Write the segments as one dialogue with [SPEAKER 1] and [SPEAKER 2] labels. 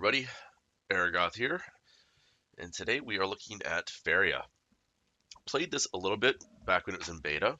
[SPEAKER 1] everybody, Aragoth here, and today we are looking at Faeria. Played this a little bit back when it was in beta.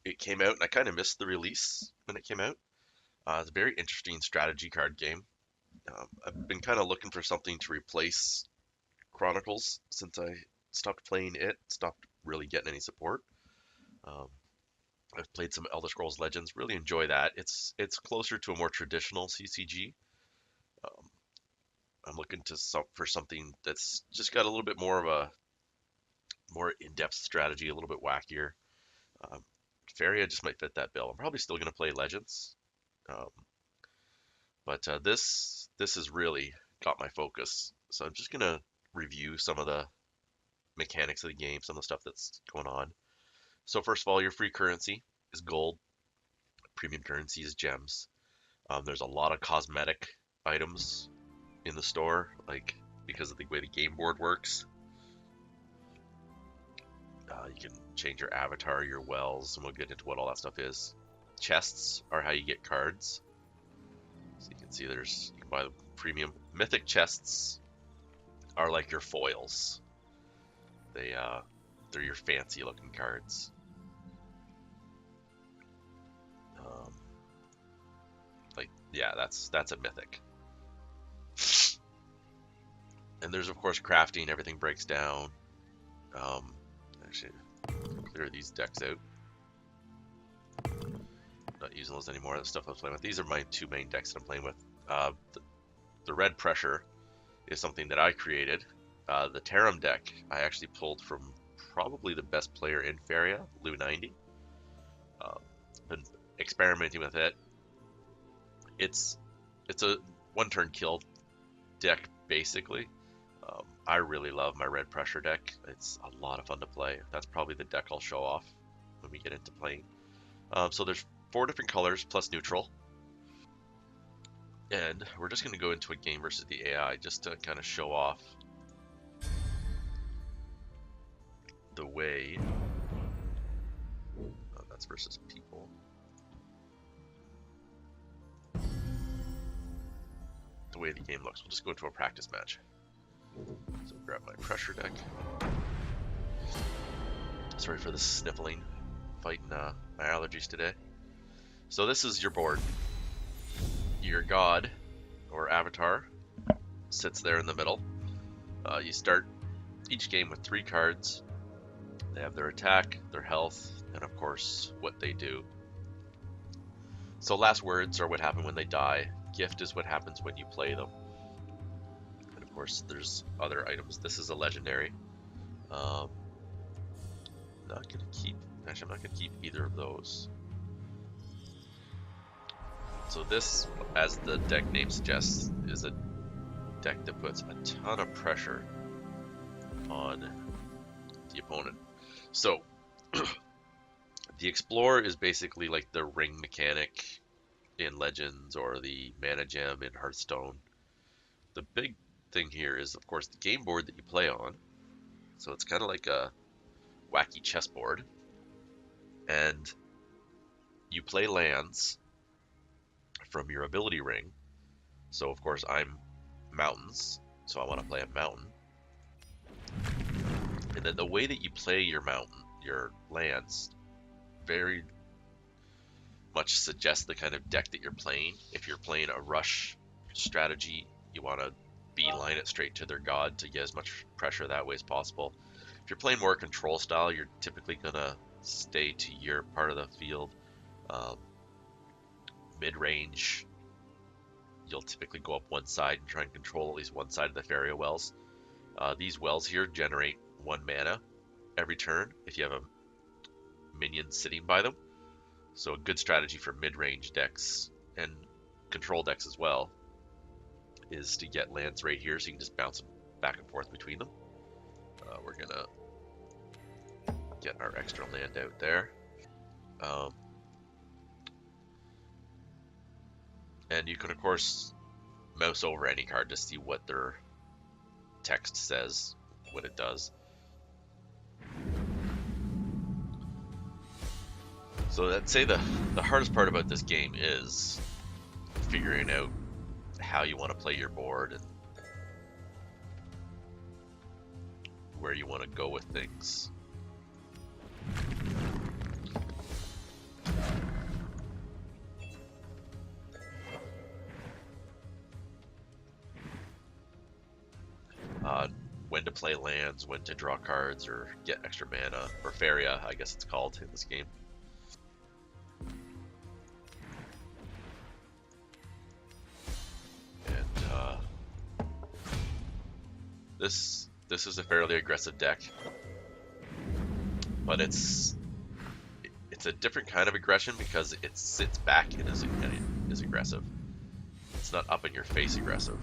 [SPEAKER 1] It came out, and I kind of missed the release when it came out. It's a very interesting strategy card game. I've been kind of looking for something to replace Chronicles since I stopped playing it, stopped really getting any support. Um, I've played some Elder Scrolls Legends, really enjoy that. It's closer to a more traditional CCG. Um, I'm looking for something that's just got a little bit more of a more in-depth strategy, a little bit wackier. Um, Faeria just might fit that bill. I'm probably still going to play Legends, um, but this has really got my focus. So I'm just going to review some of the mechanics of the game, some of the stuff that's going on. So first of all, your free currency is gold. Premium currency is gems. There's a lot of cosmetic items in the store, like because of the way the game board works. You can change your avatar, your wells, and we'll get into what all that stuff is. Chests are how you get cards. So you can see you can buy the premium. Mythic chests are like your foils. They're your fancy looking cards. That's a mythic. And there's of course crafting. Everything breaks down. Actually, clear these decks out. Not using those anymore. The stuff I was playing with. These are my two main decks that I'm playing with. The red pressure is something that I created. The Tarim deck I actually pulled from probably the best player in Faeria, Lou90. Been experimenting with it. It's a one-turn kill deck basically. I really love my red pressure deck. It's a lot of fun to play. That's probably the deck I'll show off when we get into playing. So there's 4 different colors plus neutral. And we're just going to go into a game versus the AI just to kind of show off the way. That's versus people. The way the game looks. We'll just go into a practice match. So grab my pressure deck. Sorry for the sniffling, fighting my allergies today. So this is your board. Your god or avatar sits there in the middle. You start each game with 3 cards. They have their attack, their health, and of course what they do. So last words are what happen when they die. Gift is what happens when you play them. And of course there's other items. This is a legendary. I'm not gonna keep either of those. So this, as the deck name suggests, is a deck that puts a ton of pressure on the opponent. So the Explorer is basically like the ring mechanic in Legends or the mana gem in Hearthstone. The big thing here is of course the game board that you play on. So it's kind of like a wacky chessboard, and you play lands from your ability ring. So of course I'm mountains, so I want to play a mountain. And then the way that you play your lands very much suggests the kind of deck that you're playing. If you're playing a rush strategy, you want to beeline it straight to their god to get as much pressure that way as possible. If you're playing more control style, you're typically gonna stay to your part of the field. Mid-range, you'll typically go up one side and try and control at least one side of the Faeria wells. These wells here generate 1 mana every turn if you have a minion sitting by them. So a good strategy for mid-range decks and control decks as well is to get lands right here so you can just bounce them back and forth between them. We're gonna get our extra land out there. And you can of course mouse over any card to see what their text says, what it does. So I'd say the hardest part about this game is figuring out how you want to play your board and where you want to go with things. When to play lands, when to draw cards or get extra mana, or Faeria, I guess it's called in this game. And this is a fairly aggressive deck, but it's a different kind of aggression because it sits back and is aggressive. It's not up in your face aggressive.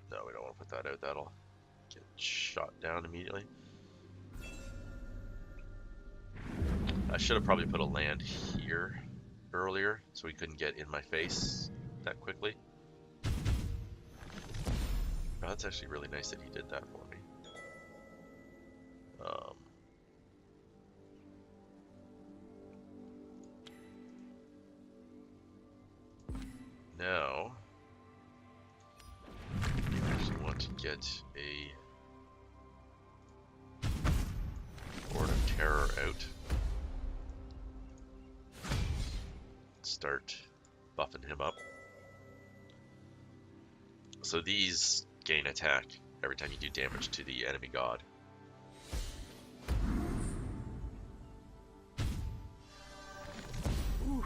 [SPEAKER 1] No, we don't want to put that out. That'll get shot down immediately. I should have probably put a land here earlier so he couldn't get in my face that quickly. Oh, that's actually really nice that he did that for me. Now, I actually want to get a Board of Terror out. Start buffing him up. So these gain attack every time you do damage to the enemy god. Whew.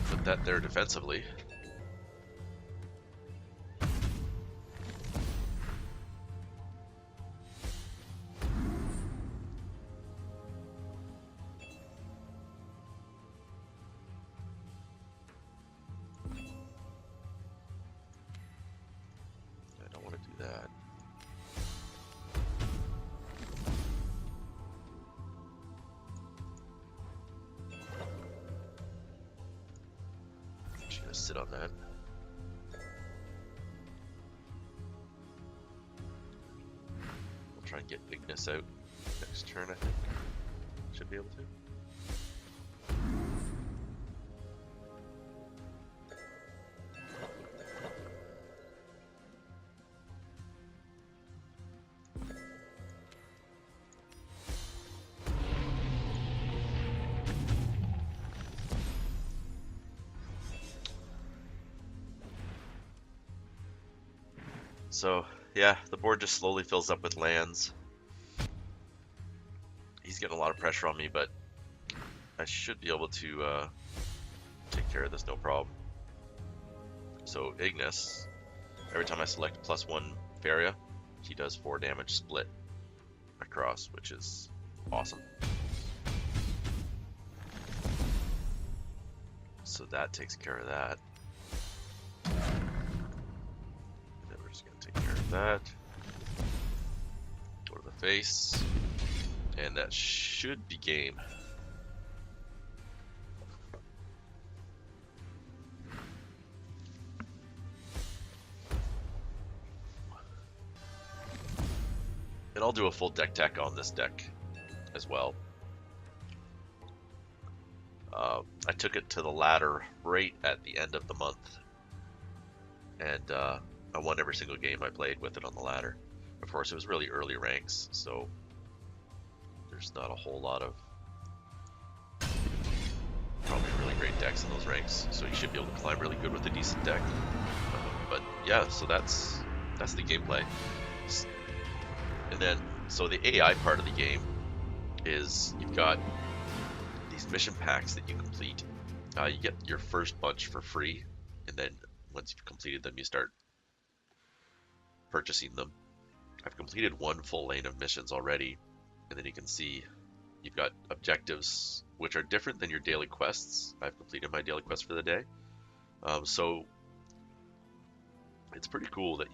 [SPEAKER 1] Put that there defensively. I don't want to do that. Just gonna sit on that. We'll try and get Ignis out next turn, I think. Should be able to. So, yeah, the board just slowly fills up with lands. He's getting a lot of pressure on me, but I should be able to take care of this no problem. So, Ignis, every time I select +1 Faeria, he does 4 damage split across, which is awesome. So that takes care of that. Take care of that. Go to the face. And that should be game. And I'll do a full deck tech on this deck as well. I took it to the ladder right at the end of the month. And I won every single game I played with it on the ladder. Of course, it was really early ranks, so there's not a whole lot of probably really great decks in those ranks. So you should be able to climb really good with a decent deck. But yeah, so that's the gameplay. And then, so the AI part of the game is you've got these mission packs that you complete, You get your first bunch for free, and then once you've completed them, you start purchasing them. I've completed one full lane of missions already, and then you can see you've got objectives which are different than your daily quests. I've completed my daily quest for the day. So it's pretty cool that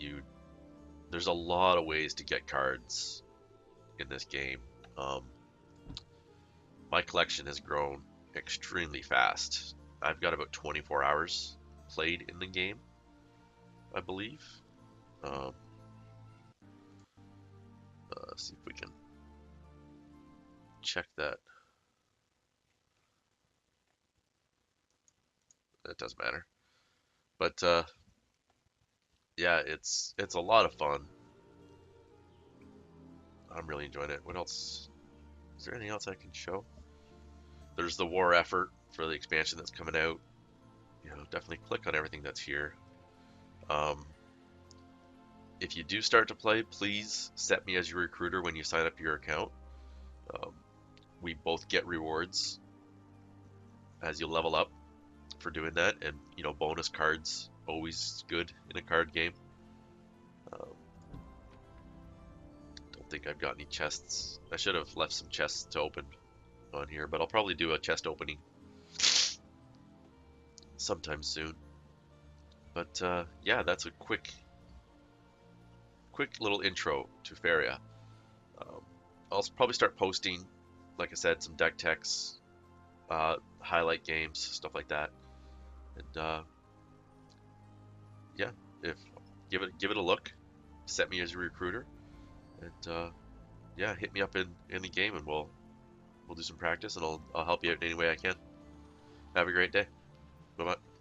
[SPEAKER 1] there's a lot of ways to get cards in this game. My collection has grown extremely fast. I've got about 24 hours played in the game, I believe. Let's see if we can check that. It doesn't matter. But yeah, it's a lot of fun. I'm really enjoying it. What else? Is there anything else I can show? There's the war effort for the expansion that's coming out. Definitely click on everything that's here. If you do start to play, please set me as your recruiter when you sign up your account. We both get rewards as you level up for doing that, and bonus cards, always good in a card game. Don't think I've got any chests. I should have left some chests to open on here, but I'll probably do a chest opening sometime soon. But yeah, that's a quick little intro to Faeria. I'll probably start posting, like I said, some deck techs, highlight games, stuff like that. And yeah, if give it a look, set me as your recruiter, and yeah, hit me up in the game, and we'll do some practice, and I'll help you out in any way I can. Have a great day. Bye bye.